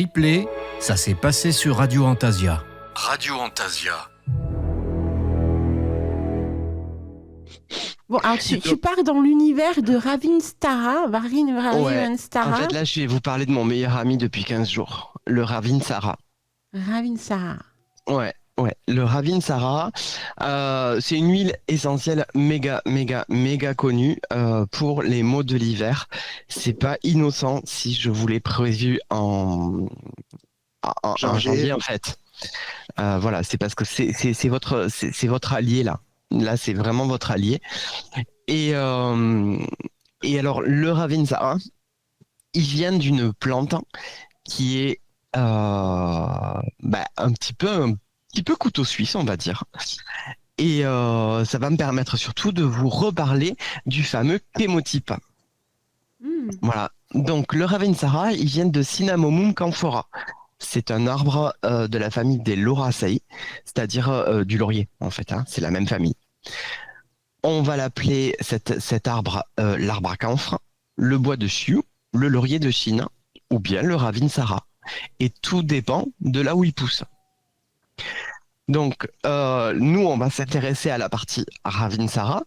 Replay, ça s'est passé sur Radio Antasia. Radio Antasia. Bon, alors tu pars dans l'univers de Ravinsara. Ouais. Stara. En fait, là, je vais vous parler de mon meilleur ami depuis 15 jours, le Ravinsara. Ravinsara. Ouais. Le Ravinsara, c'est une huile essentielle méga connue pour les maux de l'hiver. C'est pas innocent si je vous l'ai prévu en janvier, en fait. Voilà, c'est parce que c'est votre allié là. Là, c'est vraiment votre allié. Et alors, le Ravinsara, il vient d'une plante qui est un petit peu couteau suisse, on va dire. Et ça va me permettre surtout de vous reparler du fameux chémotype. Voilà. Donc, le Ravinsara, il vient de Cinnamomum camphora. C'est un arbre de la famille des Lauraceae, c'est-à-dire du laurier, en fait. C'est la même famille. On va l'appeler cet arbre l'arbre à camphre, le bois de Sioux, le laurier de Chine, ou bien le Ravinsara. Et tout dépend de là où il pousse. Donc, nous, on va s'intéresser à la partie Ravinsara,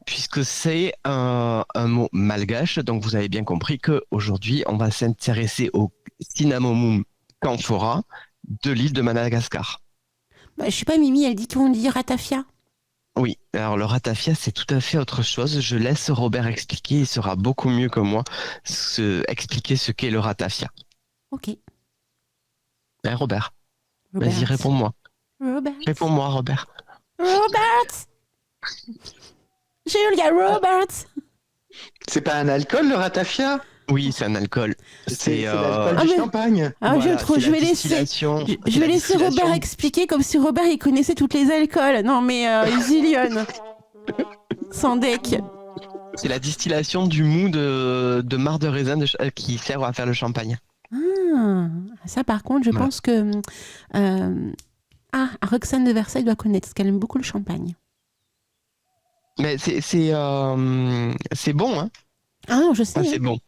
puisque c'est un mot malgache. Donc, vous avez bien compris qu'aujourd'hui, on va s'intéresser au Cinnamomum camphora de l'île de Madagascar. Je sais pas, Mimi, elle dit qu'on dit ratafia. Oui, alors le ratafia, c'est tout à fait autre chose. Je laisse Robert expliquer. Il sera beaucoup mieux que moi expliquer ce qu'est le ratafia. Ok. Robert, vas-y, réponds-moi. Robert. Réponds-moi, Robert. Robert. Julia Roberts. C'est pas un alcool, le ratafia? Oui, c'est un alcool. C'est l'alcool du champagne. Ah, Voilà, je vais laisser Robert expliquer comme si Robert il connaissait toutes les alcools. Non mais Zillion. Sans deck. C'est la distillation du mou de marc de raisin qui sert à faire le champagne. Ah, ça par contre, je pense que Roxane de Versailles doit connaître parce qu'elle aime beaucoup le champagne. Mais c'est bon, hein. Ah non, je sais. C'est bon.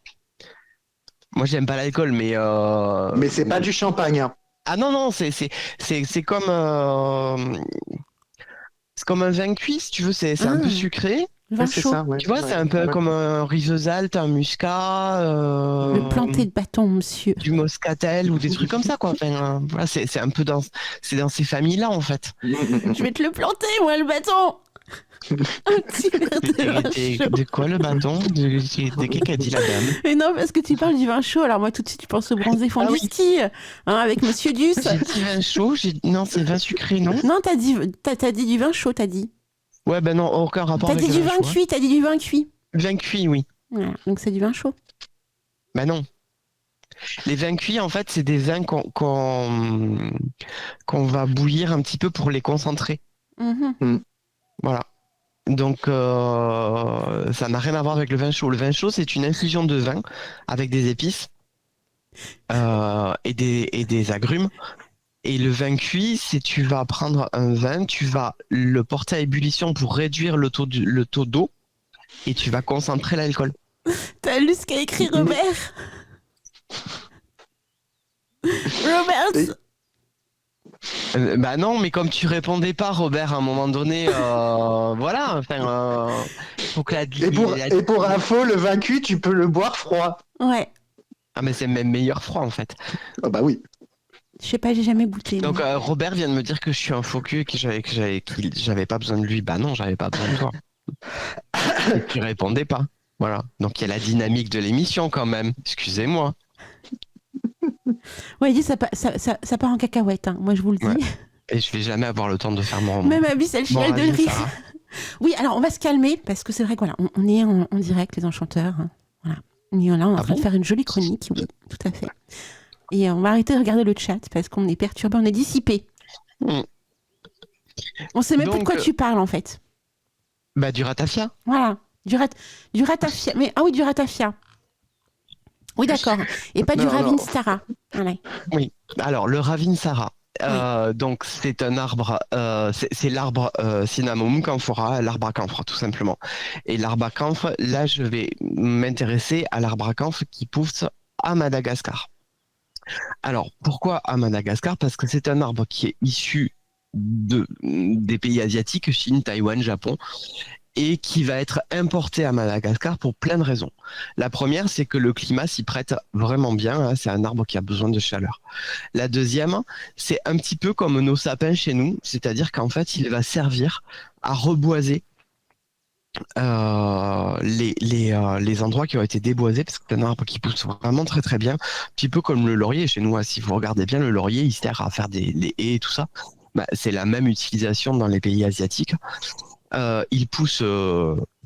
Moi, j'aime pas l'alcool, mais c'est pas du champagne. Hein. Ah non, c'est comme c'est comme un vin cuit, si tu veux, c'est un peu sucré. Vin chaud. Ça, ouais. Tu vois, c'est un peu comme un Rivesaltes, un Muscat. Le planté de bâton, monsieur. Du Moscatel ou des trucs comme ça, quoi. Enfin, voilà, c'est un peu dans ces familles-là, en fait. Je vais te le planter, moi, le bâton. Un petit verre de vin chaud. De quoi le bâton? De qui qu'a dit la dame? Mais non, parce que tu parles du vin chaud. Alors moi, tout de suite, tu penses au bronzé fond du ski, avec Monsieur Duss. J'ai dit vin chaud. Non, c'est vin sucré, non? Non, t'as dit du vin chaud, t'as dit. Ouais, ben non, aucun rapport avec le vin chaud. T'as dit du vin cuit. Vin cuit, oui. Voilà, donc c'est du vin chaud. Ben non. Les vins cuits, en fait, c'est des vins qu'on va bouillir un petit peu pour les concentrer. Voilà. Donc, ça n'a rien à voir avec le vin chaud. Le vin chaud, c'est une infusion de vin avec des épices et des agrumes. Et le vin cuit, c'est tu vas prendre un vin, tu vas le porter à ébullition pour réduire le taux d'eau et tu vas concentrer l'alcool. T'as lu ce qu'a écrit Robert? Robert. Bah non, mais comme tu répondais pas, Robert, à un moment donné, voilà. Enfin, faut que et pour info, le vin cuit, tu peux le boire froid. Ouais. Ah mais c'est même meilleur froid en fait. Ah bah oui. Je sais pas, j'ai jamais goûté. Donc Robert vient de me dire que je suis un faux cul et que j'avais pas besoin de lui. Bah non, j'avais pas besoin de toi. Et tu répondais pas. Voilà. Donc il y a la dynamique de l'émission quand même. Excusez-moi. Ouais, il dit ça part en cacahuète, hein. Moi je vous le dis. Ouais. Et je vais jamais avoir le temps de faire mon... Même Abby, elle chiale de rire. Oui, alors on va se calmer parce que c'est vrai que voilà, on est en direct, les enchanteurs. Hein. Voilà. Et là, on est en train de faire une jolie chronique. Oui, tout à fait. Et on va arrêter de regarder le chat parce qu'on est perturbé, on est dissipé. On sait même pas de quoi tu parles en fait. Bah du ratafia. Voilà, du ratafia. Mais oui, du ratafia. Oui, d'accord. Et pas du Ravinsara. Voilà. Oui. Alors le Ravinsara. Donc c'est un arbre, c'est l'arbre Cinnamomum camphora, l'arbre à camphre tout simplement. Et l'arbre à camphre, là je vais m'intéresser à l'arbre à camphre qui pousse à Madagascar. Alors, pourquoi à Madagascar? Parce que c'est un arbre qui est issu des pays asiatiques, Chine, Taïwan, Japon, et qui va être importé à Madagascar pour plein de raisons. La première, c'est que le climat s'y prête vraiment bien, hein, c'est un arbre qui a besoin de chaleur. La deuxième, c'est un petit peu comme nos sapins chez nous, c'est-à-dire qu'en fait, il va servir à reboiser les endroits qui ont été déboisés, parce que c'est un arbre qui pousse vraiment très très bien, un petit peu comme le laurier chez nous, hein. Si vous regardez bien, le laurier, il sert à faire les haies et tout ça. Bah, c'est la même utilisation dans les pays asiatiques. Il pousse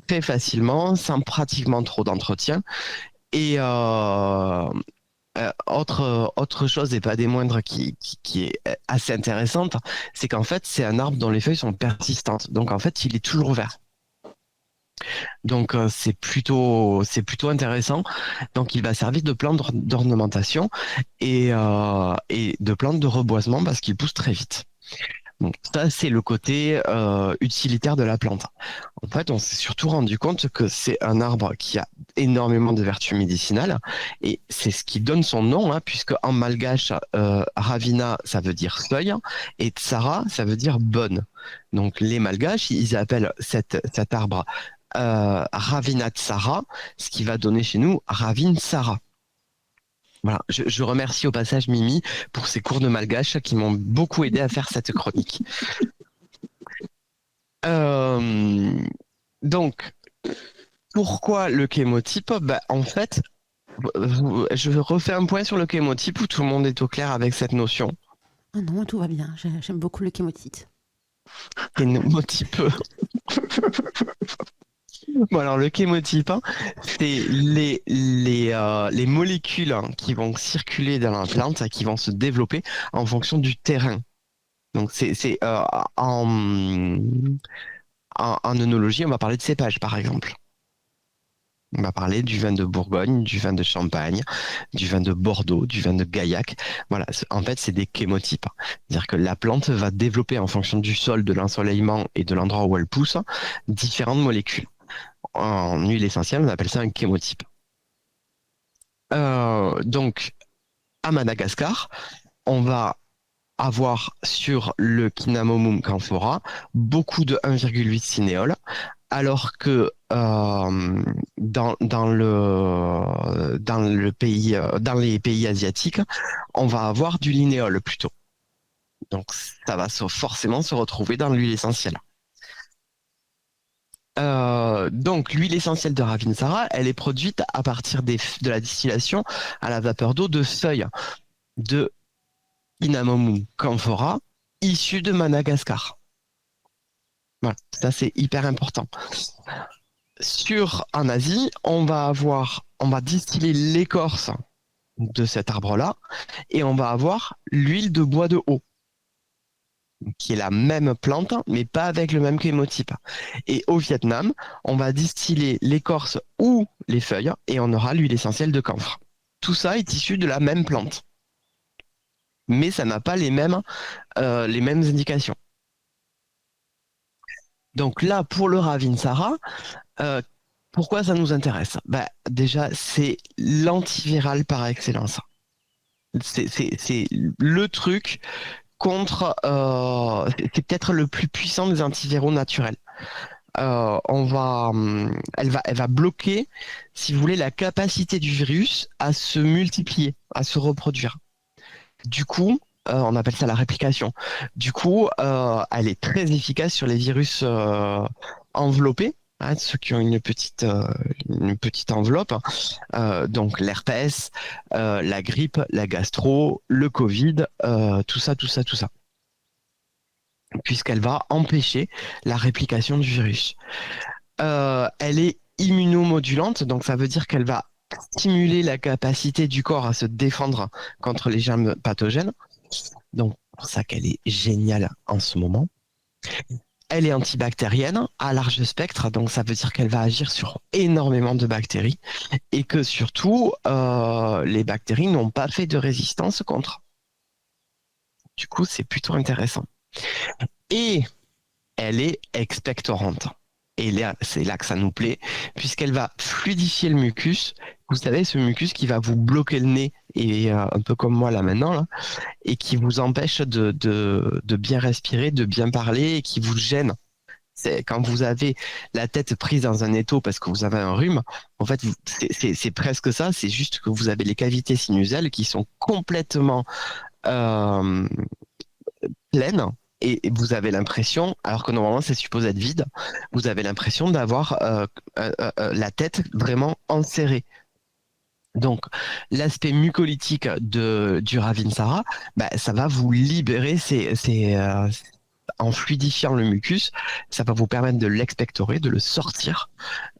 très facilement, sans pratiquement trop d'entretien. Et autre chose, et pas des moindres, qui est assez intéressante, c'est qu'en fait, c'est un arbre dont les feuilles sont persistantes. Donc en fait, il est toujours vert. Donc c'est plutôt intéressant. Donc il va servir de plante d'ornementation et de plante de reboisement parce qu'il pousse très vite. Donc ça c'est le côté utilitaire de la plante. En fait, on s'est surtout rendu compte que c'est un arbre qui a énormément de vertus médicinales et c'est ce qui donne son nom, hein, puisque en malgache, Ravina ça veut dire feuille et Tsara ça veut dire bonne. Donc les malgaches ils appellent cet arbre Ravina Tsara, ce qui va donner chez nous Ravine Tsara. Voilà, je remercie au passage Mimi pour ses cours de malgache qui m'ont beaucoup aidé à faire cette chronique. Donc, pourquoi le chémotype? Bah, en fait, je refais un point sur le chémotype où tout le monde est au clair avec cette notion. Ah non, tout va bien. J'aime beaucoup le chémotype. Chémotype. Bon, alors le chémotype, hein, c'est les molécules, hein, qui vont circuler dans la plante, qui vont se développer en fonction du terrain. Donc en œnologie, on va parler de cépage, par exemple. On va parler du vin de Bourgogne, du vin de Champagne, du vin de Bordeaux, du vin de Gaillac. Voilà, en fait, c'est des chémotypes. C'est-à-dire que la plante va développer en fonction du sol, de l'ensoleillement et de l'endroit où elle pousse, différentes molécules. En huile essentielle, on appelle ça un chémotype. Donc, à Madagascar, on va avoir sur le Cinnamomum camphora beaucoup de 1,8 cinéole, alors que dans les pays asiatiques, on va avoir du linéole plutôt. Donc ça va forcément se retrouver dans l'huile essentielle. Donc l'huile essentielle de Ravinsara, elle est produite à partir de la distillation à la vapeur d'eau de feuilles de Cinnamomum camphora issues de Madagascar. Voilà, ça c'est hyper important. En Asie, on va distiller l'écorce de cet arbre-là et on va avoir l'huile de bois de haut, qui est la même plante, mais pas avec le même chémotype. Et au Vietnam, on va distiller l'écorce ou les feuilles et on aura l'huile essentielle de camphre. Tout ça est issu de la même plante, mais ça n'a pas les mêmes indications. Donc là, pour le Ravinsara, pourquoi ça nous intéresse? Bah, déjà, c'est l'antiviral par excellence. C'est le truc contre... c'est peut-être le plus puissant des antiviraux naturels. Elle va bloquer, si vous voulez, la capacité du virus à se multiplier, à se reproduire. Du coup, on appelle ça la réplication. Du coup, elle est très efficace sur les virus enveloppés, hein, ceux qui ont une petite enveloppe. Donc l'herpès, la grippe, la gastro, le Covid, tout ça. Puisqu'elle va empêcher la réplication du virus. Elle est immunomodulante, donc ça veut dire qu'elle va stimuler la capacité du corps à se défendre contre les germes pathogènes. Donc, c'est pour ça qu'elle est géniale en ce moment. Elle est antibactérienne à large spectre, donc ça veut dire qu'elle va agir sur énormément de bactéries et que surtout, les bactéries n'ont pas fait de résistance contre. Du coup, c'est plutôt intéressant. Et elle est expectorante. Et là, c'est là que ça nous plaît, puisqu'elle va fluidifier le mucus, Vous savez, ce mucus qui va vous bloquer le nez, et un peu comme moi là maintenant, là, et qui vous empêche de bien respirer, de bien parler, et qui vous gêne. C'est quand vous avez la tête prise dans un étau parce que vous avez un rhume, en fait, c'est presque ça, c'est juste que vous avez les cavités sinusales qui sont complètement euh, pleines et vous avez l'impression, alors que normalement c'est supposé être vide, vous avez l'impression d'avoir la tête vraiment enserrée. Donc, l'aspect mucolytique du Ravinsara, ça va vous libérer en fluidifiant le mucus, ça va vous permettre de l'expectorer, de le sortir,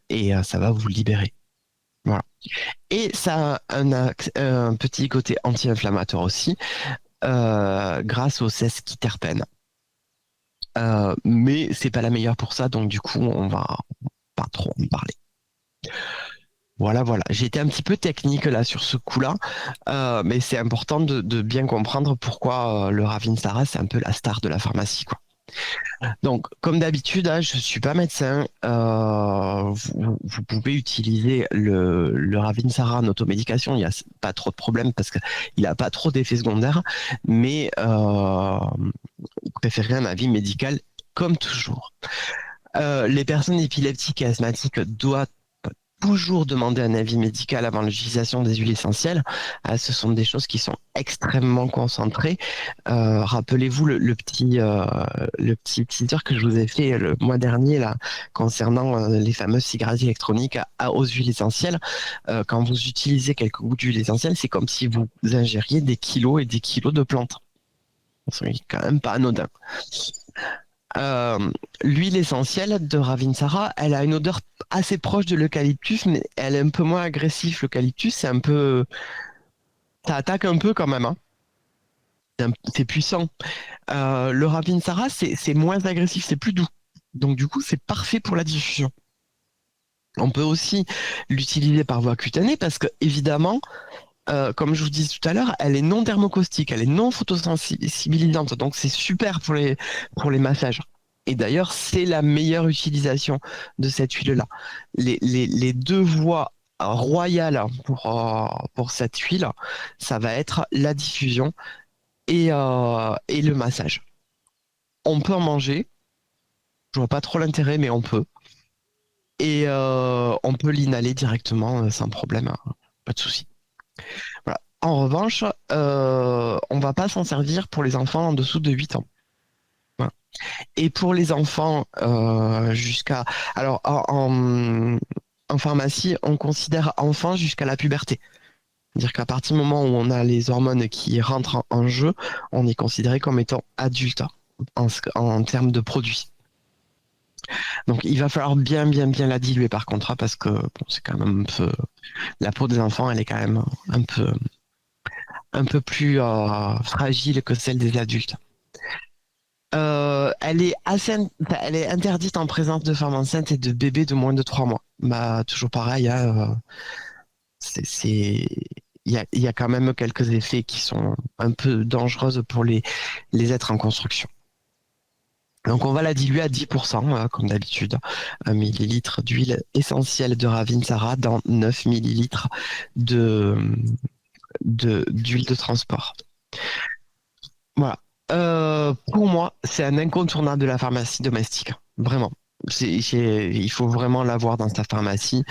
et ça va vous libérer. Voilà. Et ça a un petit côté anti-inflammatoire aussi, grâce aux sesquiterpènes. Mais c'est pas la meilleure pour ça, donc du coup, on va pas trop en parler. Voilà. J'ai été un petit peu technique là sur ce coup-là, mais c'est important de bien comprendre pourquoi le Ravinsara, c'est un peu la star de la pharmacie, quoi. Donc, comme d'habitude, je ne suis pas médecin. Vous pouvez utiliser le Ravinsara en automédication. Il n'y a pas trop de problème parce qu'il n'a pas trop d'effets secondaires. Mais préférez un avis médical comme toujours. Les personnes épileptiques et asthmatiques doivent toujours demander un avis médical avant l'utilisation des huiles essentielles. Ce sont des choses qui sont extrêmement concentrées. Rappelez-vous le petit teaser que je vous ai fait le mois dernier là, concernant les fameuses cigarettes électroniques aux huiles essentielles. Quand vous utilisez quelques gouttes d'huile essentielle, c'est comme si vous ingériez des kilos et des kilos de plantes. C'est quand même pas anodin. L'huile essentielle de Ravinsara, elle a une odeur assez proche de l'eucalyptus, mais elle est un peu moins agressive. L'eucalyptus, ça attaque un peu quand même, hein. C'est puissant. Le Ravinsara, c'est moins agressif, c'est plus doux. Donc du coup, c'est parfait pour la diffusion. On peut aussi l'utiliser par voie cutanée parce que évidemment, comme je vous disais tout à l'heure, elle est non thermocaustique, elle est non photosensibilisante, donc c'est super pour les massages. Et d'ailleurs, c'est la meilleure utilisation de cette huile-là. Les deux voies royales pour cette huile, ça va être la diffusion et le massage. On peut en manger, je vois pas trop l'intérêt, mais on peut. Et on peut l'inhaler directement sans problème, hein, pas de souci. Voilà. En revanche, on va pas s'en servir pour les enfants en dessous de 8 ans. Voilà. Et pour les enfants jusqu'à... Alors, en pharmacie, on considère enfant jusqu'à la puberté. C'est-à-dire qu'à partir du moment où on a les hormones qui rentrent en jeu, on est considéré comme étant adulte en termes de produits. Donc, il va falloir bien la diluer par contre, parce que bon, c'est quand même un peu... La peau des enfants, elle est quand même un peu plus fragile que celle des adultes. Elle est interdite en présence de femmes enceintes et de bébés de moins de 3 mois. Toujours pareil, hein, il y a quand même quelques effets qui sont un peu dangereux pour les êtres en construction. Donc on va la diluer à 10%, comme d'habitude. 1 millilitre d'huile essentielle de Ravinsara dans 9 millilitres d'huile de transport. Voilà. Pour moi, c'est un incontournable de la pharmacie domestique. Vraiment. Il faut vraiment l'avoir dans sa pharmacie.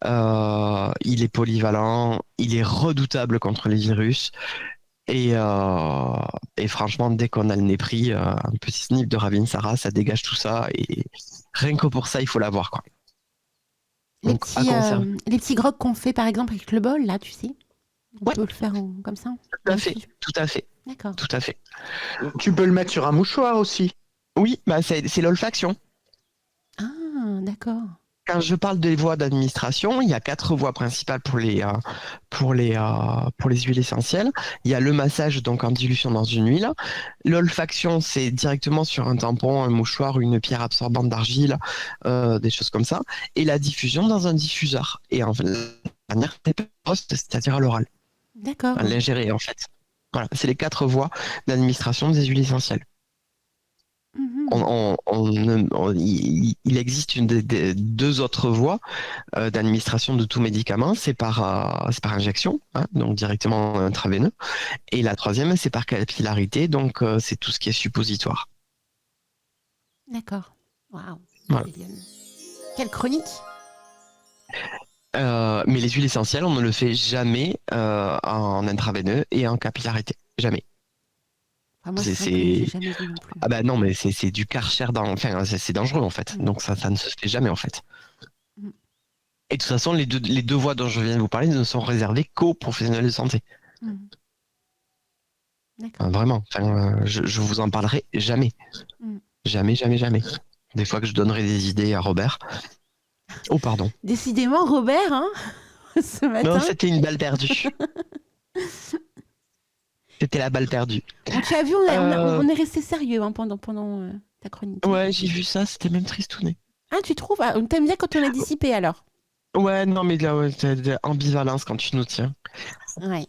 Il est polyvalent, il est redoutable contre les virus. Et franchement, dès qu'on a le nez pris, un petit sniff de Ravinsara, ça dégage tout ça. Et rien que pour ça, il faut l'avoir, quoi. Les petits grogs qu'on fait par exemple avec le bol, là, tu sais. On peut le faire comme ça. Tout à fait. D'accord. Tout à fait. Tu peux le mettre sur un mouchoir aussi. Oui, c'est l'olfaction. Ah, d'accord. Quand je parle des voies d'administration, il y a 4 voies principales pour les huiles essentielles. Il y a le massage, donc en dilution dans une huile. L'olfaction, c'est directement sur un tampon, un mouchoir, une pierre absorbante d'argile, des choses comme ça. Et la diffusion dans un diffuseur. Et en fait, la dernière, c'est-à-dire à l'oral. D'accord. À l'ingérer, en fait. Voilà, c'est les 4 voies d'administration des huiles essentielles. Il existe deux autres voies d'administration de tout médicament. C'est par injection, hein, donc directement intraveineux. Et la troisième, c'est par capillarité, donc c'est tout ce qui est suppositoire. D'accord. Waouh. Voilà. Quelle chronique. Mais les huiles essentielles, on ne le fait jamais en intraveineux et en capillarité. Jamais. Enfin, moi, c'est vrai que j'ai jamais vu non plus. Ah bah non, mais c'est du Karcher enfin, c'est dangereux en fait. Donc ça ne se fait jamais en fait. Mm. Et de toute façon, les deux voies dont je viens de vous parler ne sont réservées qu'aux professionnels de santé. D'accord. Enfin, vraiment. Enfin, je vous en parlerai jamais. Jamais, jamais, jamais. Des fois que je donnerai des idées à Robert. Oh, pardon. Décidément, Robert, hein, ce matin. Non, c'était une balle perdue. C'était la balle perdue. Bon, tu as vu, on est resté sérieux hein, pendant ta chronique. Ouais, j'ai vu ça, c'était même tristouné. Ah, tu trouves? T'aimes bien quand on est dissipé alors? Ouais, non, mais là, ouais, t'as de l'ambivalence quand tu nous tiens. Ouais.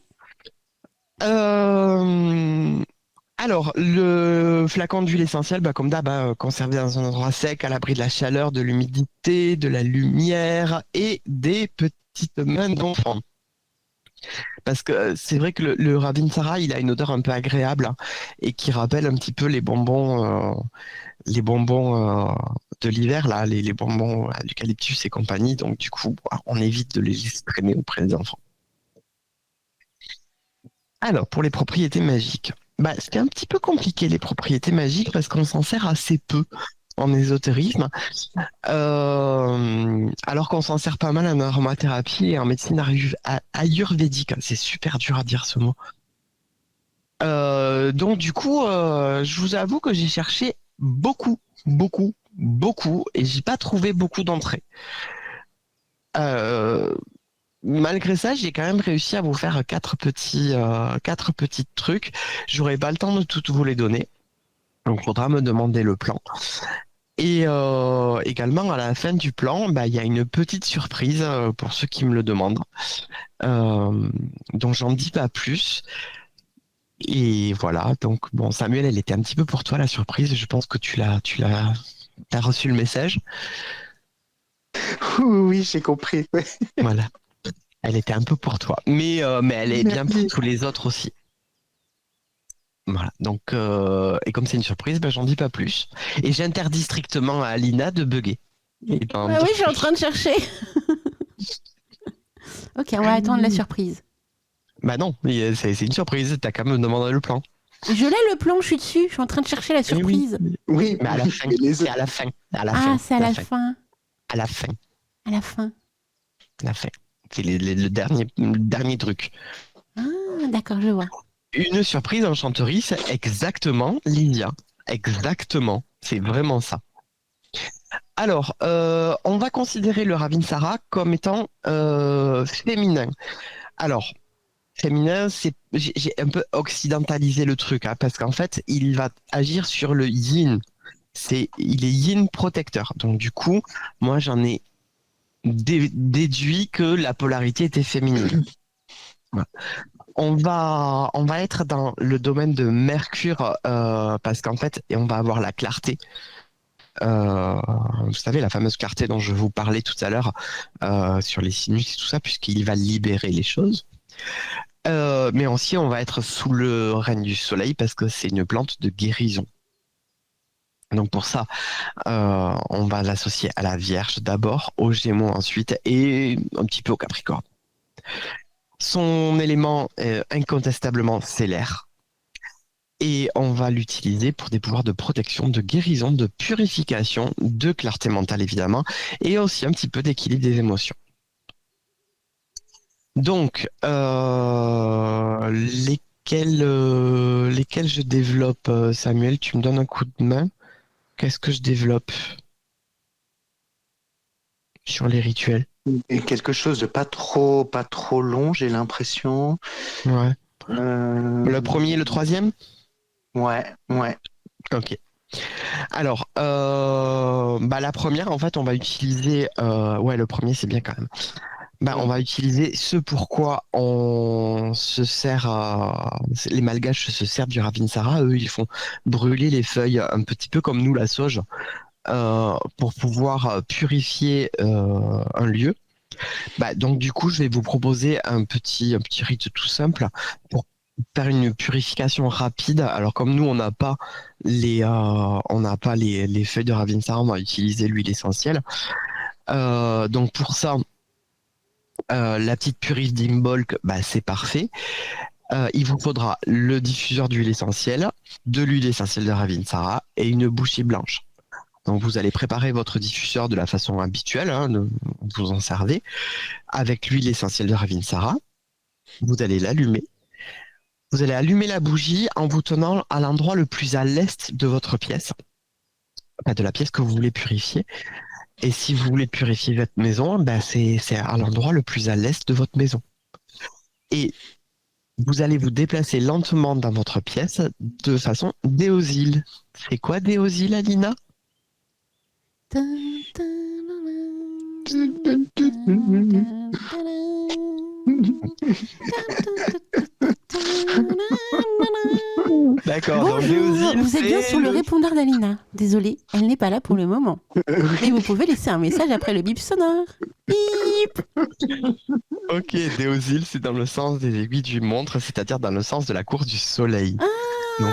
Alors, le flacon d'huile essentielle, comme d'hab, conservé dans un endroit sec, à l'abri de la chaleur, de l'humidité, de la lumière et des petites mains d'enfant. Parce que c'est vrai que le Ravinsara, il a une odeur un peu agréable hein, et qui rappelle un petit peu les bonbons de l'hiver, là, les bonbons à l'eucalyptus et compagnie. Donc, du coup, on évite de les laisser traîner auprès des enfants. Alors, pour les propriétés magiques, c'est un petit peu compliqué les propriétés magiques parce qu'on s'en sert assez peu en ésotérisme, alors qu'on s'en sert pas mal en aromathérapie et en médecine ayurvédique. C'est super dur à dire ce mot. Donc du coup, je vous avoue que j'ai cherché beaucoup, beaucoup, beaucoup et j'ai pas trouvé beaucoup d'entrées. Malgré ça, j'ai quand même réussi à vous faire quatre petits trucs. J'aurai pas le temps de toutes vous les donner. Donc, il faudra me demander le plan. Et également, à la fin du plan, il y a une petite surprise pour ceux qui me le demandent. Donc, j'en dis pas plus. Et voilà. Donc, bon, Samuel, elle était un petit peu pour toi, la surprise. Je pense que t'as reçu le message. Oui, j'ai compris. Ouais. Voilà. Elle était un peu pour toi. Mais elle est bien pour tous les autres aussi. Voilà, donc, et comme c'est une surprise, j'en dis pas plus. Et j'interdis strictement à Alina de bugger. Oui, je suis en train de chercher. Ok, on va attendre la surprise. Bah non, c'est une surprise, t'as qu'à me demander le plan. Je l'ai le plan, je suis dessus, je suis en train de chercher la surprise. Oui, mais à la fin, c'est à la fin. C'est à la fin. À la fin. À la fin. À la fin. C'est le dernier truc. Ah, d'accord, je vois. Une surprise enchanterie, c'est exactement, Lydia. Exactement. C'est vraiment ça. Alors, on va considérer le Ravinsara comme étant féminin. Alors, féminin, j'ai un peu occidentalisé le truc, hein, parce qu'en fait, il va agir sur le yin. Il est yin protecteur. Donc, du coup, moi, j'en ai déduit que la polarité était féminine. Voilà. On va être dans le domaine de Mercure parce qu'en fait, on va avoir la clarté. Vous savez, la fameuse clarté dont je vous parlais tout à l'heure sur les sinus et tout ça, puisqu'il va libérer les choses. Mais aussi, on va être sous le règne du soleil parce que c'est une plante de guérison. Donc pour ça, on va l'associer à la Vierge d'abord, au Gémeaux ensuite et un petit peu au Capricorne. Son élément incontestablement c'est l'air. Et on va l'utiliser pour des pouvoirs de protection, de guérison, de purification, de clarté mentale évidemment, et aussi un petit peu d'équilibre des émotions. Donc, lesquels je développe, Samuel, tu me donnes un coup de main. Qu'est-ce que je développe sur les rituels? Et quelque chose de pas trop long, j'ai l'impression. Ouais. Le premier et le troisième? Ouais. Ok. Alors, la première, en fait, on va utiliser... ouais, le premier, c'est bien quand même. On va utiliser ce pourquoi on se sert, les Malgaches se servent du Ravinsara. Eux, ils font brûler les feuilles un petit peu comme nous la sauge pour pouvoir purifier un lieu. Donc du coup, je vais vous proposer un petit rite tout simple pour faire une purification rapide. Alors comme nous, on n'a pas les feuilles de Ravinsara, on va utiliser l'huile essentielle. Donc pour ça, la petite purif d'Imbolc, c'est parfait. Il vous faudra le diffuseur d'huile essentielle, de l'huile essentielle de Ravinsara et une bougie blanche. Donc vous allez préparer votre diffuseur de la façon habituelle, vous en servez, avec l'huile essentielle de Ravinsara. Vous allez l'allumer. Vous allez allumer la bougie en vous tenant à l'endroit le plus à l'est de votre pièce, de la pièce que vous voulez purifier. Et si vous voulez purifier votre maison, c'est à l'endroit le plus à l'est de votre maison. Et vous allez vous déplacer lentement dans votre pièce de façon déosile. C'est quoi déosile, Alina ? D'accord, donc déosile, vous êtes bien sur le répondeur d'Alina. Désolée, elle n'est pas là pour le moment. Et vous pouvez laisser un message après le bip sonore. Bip. Ok, déosile, c'est dans le sens des aiguilles du montre, c'est-à-dire dans le sens de la course du soleil. Oui.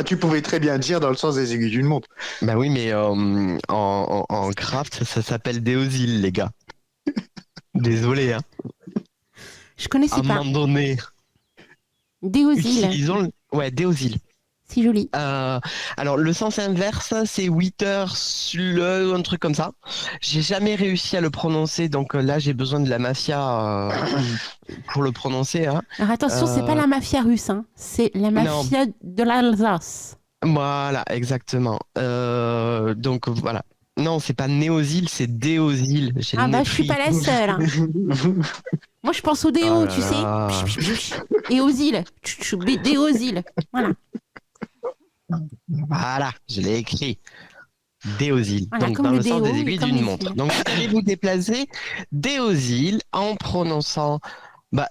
Tu pouvais très bien dire dans le sens des aiguilles d'une montre. Oui, mais en craft, ça s'appelle déosile, les gars. Désolé, hein. Je connaissais pas. Abandonné. Déosile. Ouais, déosile. C'est joli. Alors, le sens inverse, c'est Wittersle, un truc comme ça. J'ai jamais réussi à le prononcer, donc là, j'ai besoin de la mafia pour le prononcer. Hein. Alors attention, c'est pas la mafia russe, hein. C'est la mafia de l'Alsace. Voilà, exactement. Donc, voilà. Non, c'est pas néosile, c'est déosile. Je suis pas la seule. Hein. Moi, je pense au déo, tu sais. Et aux îles. Déosile. Voilà. Voilà, je l'ai écrit. Déosile. Voilà, donc, dans le sens des aiguilles d'une montre. Donc, vous allez vous déplacer déosile en prononçant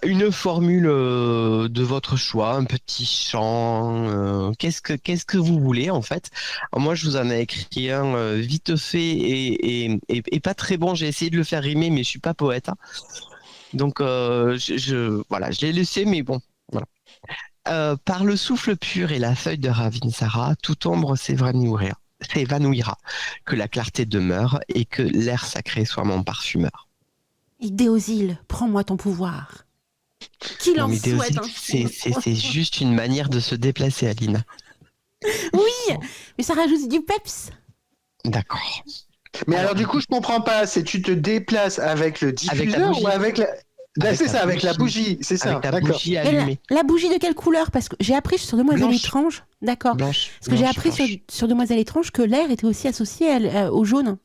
une formule de votre choix, un petit chant. Qu'est-ce que vous voulez, en fait. Alors, moi, je vous en ai écrit un vite fait et pas très bon. J'ai essayé de le faire rimer, mais je suis pas poète. Hein. Donc, je l'ai laissé, mais bon, voilà. Par le souffle pur et la feuille de Ravinsara, toute ombre s'évanouira, que la clarté demeure et que l'air sacré soit mon parfumeur. Déosile, prends-moi ton pouvoir. Qu'il en souhaite. C'est juste une manière de se déplacer, Alina. Oui, mais ça rajoute du peps. D'accord. Mais alors du coup, je comprends pas. C'est tu te déplaces avec le diffuseur ou avec la... c'est ça, avec la bougie, c'est ça. Avec la bougie allumée. La bougie de quelle couleur ? Parce que j'ai appris sur Demoiselle étrange. D'accord. Parce que j'ai appris sur Demoiselle étrange que l'air était aussi associé au jaune.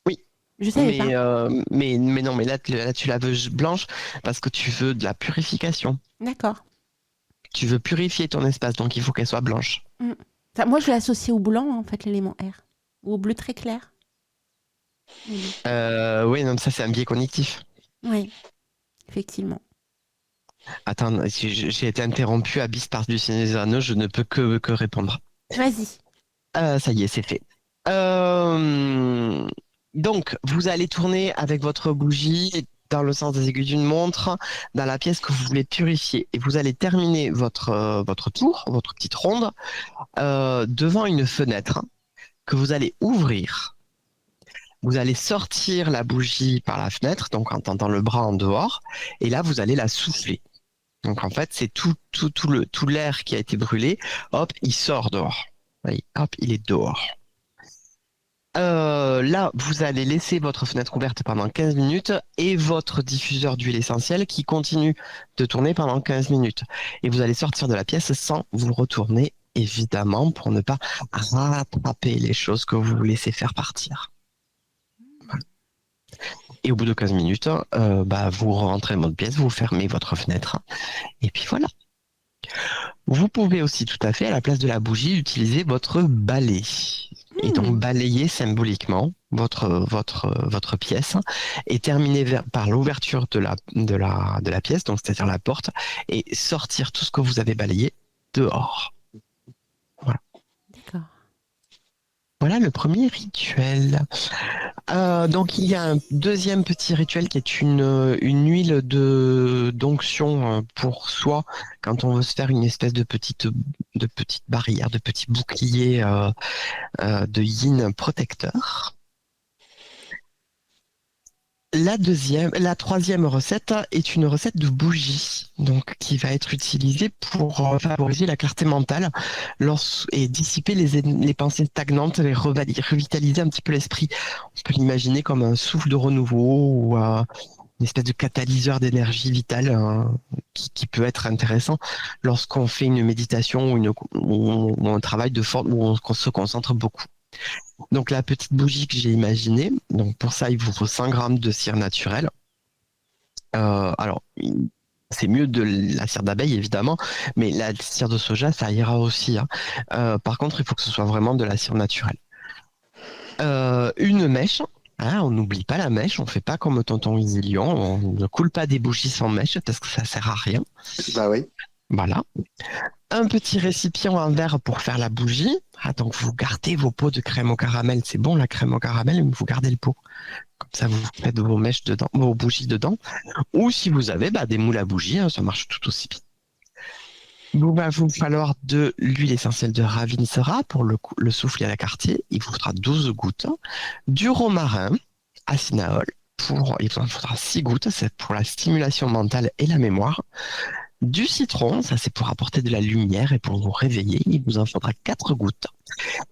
Oui. Je savais pas. Mais non, mais là tu la veux blanche parce que tu veux de la purification. D'accord. Tu veux purifier ton espace, donc il faut qu'elle soit blanche. Enfin, moi, je l'ai associé au blanc, en fait, l'élément air. Ou au bleu très clair. Oui, non, ça c'est un biais cognitif. Oui, effectivement. Attends, j'ai été interrompu à bis par du Seigneur des Anneaux, je ne peux que répondre. Vas-y. Ça y est, c'est fait. Donc, vous allez tourner avec votre bougie dans le sens des aiguilles d'une montre, dans la pièce que vous voulez purifier. Et vous allez terminer votre tour, votre petite ronde, devant une fenêtre que vous allez ouvrir. Vous allez sortir la bougie par la fenêtre, donc en tendant le bras en dehors, et là, vous allez la souffler. Donc, en fait, c'est tout l'air qui a été brûlé, hop, il sort dehors. Voyez, hop, il est dehors. Là, vous allez laisser votre fenêtre ouverte pendant 15 minutes et votre diffuseur d'huile essentielle qui continue de tourner pendant 15 minutes. Et vous allez sortir de la pièce sans vous retourner, évidemment, pour ne pas rattraper les choses que vous laissez faire partir. Et au bout de 15 minutes, vous rentrez dans votre pièce, vous fermez votre fenêtre, et puis voilà. Vous pouvez aussi tout à fait, à la place de la bougie, utiliser votre balai. et donc balayer symboliquement votre pièce et terminer par l'ouverture de la pièce, donc c'est-à-dire la porte, et sortir tout ce que vous avez balayé dehors. Voilà. D'accord. Voilà le premier rituel. Donc il y a un deuxième petit rituel qui est une huile d'onction pour soi quand on veut se faire une espèce de petite barrière, de petit bouclier de yin protecteur. La troisième recette est une recette de bougie, donc qui va être utilisée pour favoriser la clarté mentale et dissiper les pensées stagnantes et revitaliser un petit peu l'esprit. On peut l'imaginer comme un souffle de renouveau ou une espèce de catalyseur d'énergie vitale qui peut être intéressant lorsqu'on fait une méditation ou un travail de force où on se concentre beaucoup. Donc la petite bougie que j'ai imaginée, donc pour ça il vous faut 100 grammes de cire naturelle. Alors c'est mieux de la cire d'abeille évidemment, mais la cire de soja ça ira aussi. Par contre il faut que ce soit vraiment de la cire naturelle. Une mèche. On n'oublie pas la mèche, on fait pas comme tonton Isilion, on ne coule pas des bougies sans mèche parce que ça sert à rien. Bah oui. Voilà. Un petit récipient en verre pour faire la bougie. Donc vous gardez vos pots de crème au caramel. C'est bon la crème au caramel, mais vous gardez le pot. Comme ça vous faites vos mèches dedans, vos bougies dedans. Ou si vous avez des moules à bougies, ça marche tout aussi bien. Il va vous falloir de l'huile essentielle de Ravinsara pour le souffler à la quartier. Il vous faudra 12 gouttes. Du romarin à cinnamon. Il vous en faudra 6 gouttes. C'est pour la stimulation mentale et la mémoire. Du citron, ça c'est pour apporter de la lumière et pour vous réveiller, il vous en faudra 4 gouttes.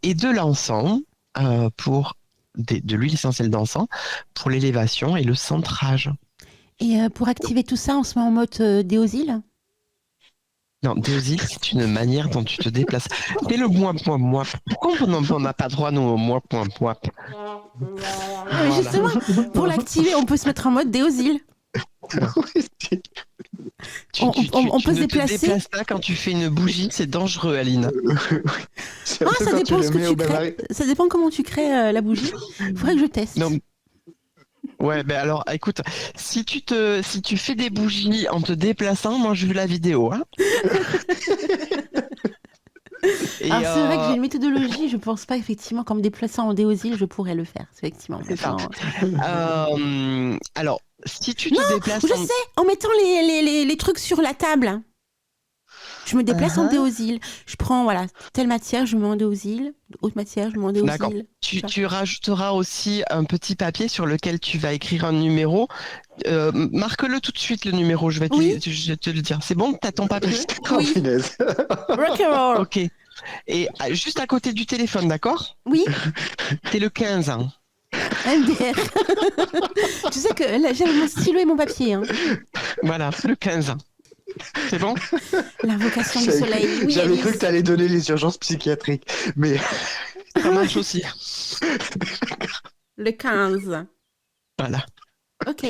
Et de l'encens, de l'huile essentielle d'encens, pour l'élévation et le centrage. Et pour activer tout ça, on se met en mode déosile ? Non, déosile, c'est une manière dont tu te déplaces. Fais le moi. Pourquoi on n'a pas droit, nous, au moi. Justement, pour l'activer, on peut se mettre en mode déosile. On peut se déplacer. Tu ne te déplaces pas quand tu fais une bougie, c'est dangereux, Aline. Ça dépend ce que tu crées. Ça dépend comment tu crées la bougie. Il faudrait que je teste. Non. Ouais, alors écoute, si tu fais des bougies en te déplaçant, moi je veux la vidéo. Alors c'est vrai que j'ai une méthodologie, je pense pas effectivement qu'en me déplaçant en déosile, je pourrais le faire, effectivement. C'est ça. Alors, si tu te déplaces... Je sais, en mettant les trucs sur la table. Je me déplace en déosile. Je prends telle matière, je me mets en déosile. Autre matière, je me mets en déosile. D'accord. Tu rajouteras aussi un petit papier sur lequel tu vas écrire un numéro. Marque-le tout de suite, le numéro. Je vais te le dire. C'est bon? T'as ton papier? Oui. Rock'n'roll. Ok. Et juste à côté du téléphone, d'accord? Oui. T'es le 15. MDR. Tu sais que là, j'ai mon stylo et mon papier. Voilà, le 15. C'est bon? L'invocation du soleil. Oui, j'avais cru que tu allais donner les urgences psychiatriques, mais ça marche aussi. Le 15. Voilà. Ok.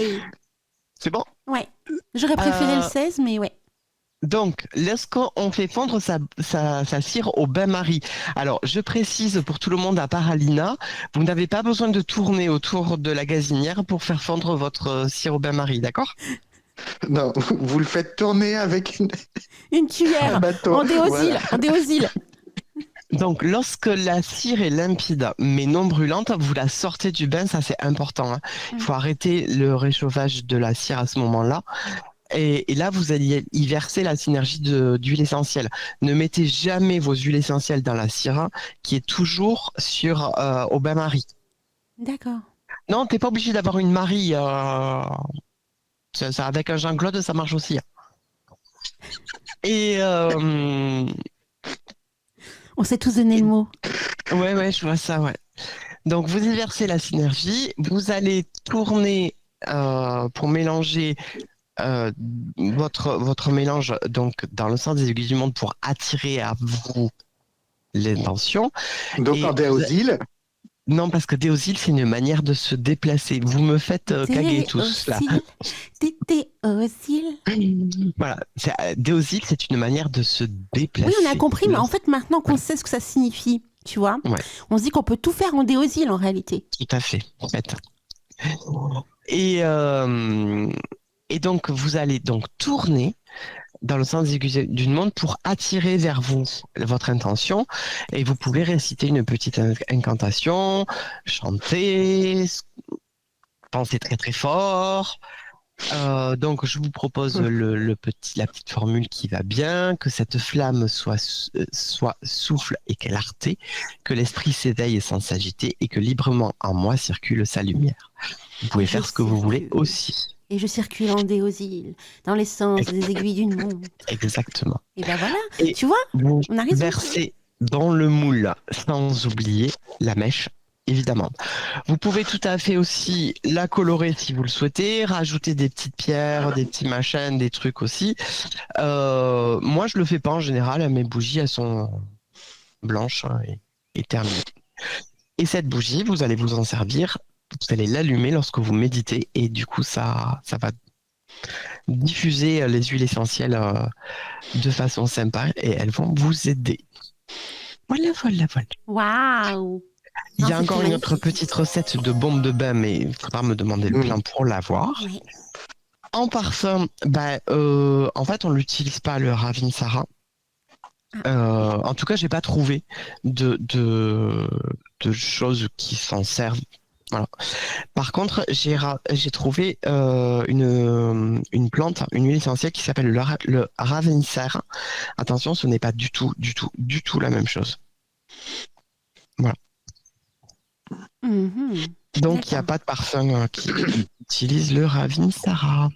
C'est bon? Ouais. J'aurais préféré le 16, mais ouais. Donc, lorsqu'on fait fondre sa cire au bain-marie, alors je précise pour tout le monde à part Alina, vous n'avez pas besoin de tourner autour de la gazinière pour faire fondre votre cire au bain-marie, d'accord? Non, vous le faites tourner avec une cuillère un bâton. En déosile, en déosile. Donc, lorsque la cire est limpide mais non brûlante, vous la sortez du bain, ça c'est important. Il faut arrêter le réchauffage de la cire à ce moment-là. Et là, vous allez y verser la synergie d'huile essentielle. Ne mettez jamais vos huiles essentielles dans la cire, qui est toujours au bain-marie. D'accord. Non, t'es pas obligé d'avoir une Marie. Ça, avec un Jean-Claude, ça marche aussi. Et on s'est tous donné le mot. Ouais, je vois ça, ouais. Donc, vous y versez la synergie. Vous allez tourner pour mélanger votre mélange donc dans le sens des aiguilles du monde pour attirer à vous l'intention. Donc en déosile. Non, parce que déosile, c'est une manière de se déplacer. Vous me faites caguer tous, là. Déosile. Voilà. Déosile, c'est une manière de se déplacer. Oui, on a compris, mais en fait, maintenant qu'on sait ce que ça signifie, tu vois. Ouais. On se dit qu'on peut tout faire en déosyl en réalité. Tout à fait, en fait. Et donc, vous allez donc tourner dans le sens aiguisé d'une montre pour attirer vers vous votre intention. Et vous pouvez réciter une petite incantation, chanter, penser très très fort. Donc, je vous propose la petite formule qui va bien, que cette flamme soit souffle et clarté, que l'esprit s'éveille sans s'agiter et que librement en moi circule sa lumière. Vous pouvez faire ce que vous voulez aussi. Et je circule en déosyl, dans les sens des aiguilles d'une montre. Exactement. Et ben voilà, Et tu vois, vous on a raison. versez dans le moule, sans oublier la mèche, évidemment. Vous pouvez tout à fait aussi la colorer si vous le souhaitez, rajouter des petites pierres, des petits machins, des trucs aussi. Moi, je le fais pas en général. Mes bougies, elles sont blanches et terminées. Et cette bougie, vous allez vous en servir. Vous allez l'allumer lorsque vous méditez et du coup, ça va diffuser les huiles essentielles de façon sympa et elles vont vous aider. Voilà. Waouh! Il y a encore une autre petite recette de bombe de bain, mais il faudra me demander le plan pour l'avoir. Oui. En parfum, en fait, on l'utilise pas le Ravinsara. En tout cas, j'ai pas trouvé de choses qui s'en servent. Voilà. Par contre, j'ai trouvé une plante, une huile essentielle qui s'appelle le Ravinsara. Attention, ce n'est pas du tout la même chose. Voilà. Mm-hmm. Donc, il n'y a pas de parfum qui utilise le Ravinsara.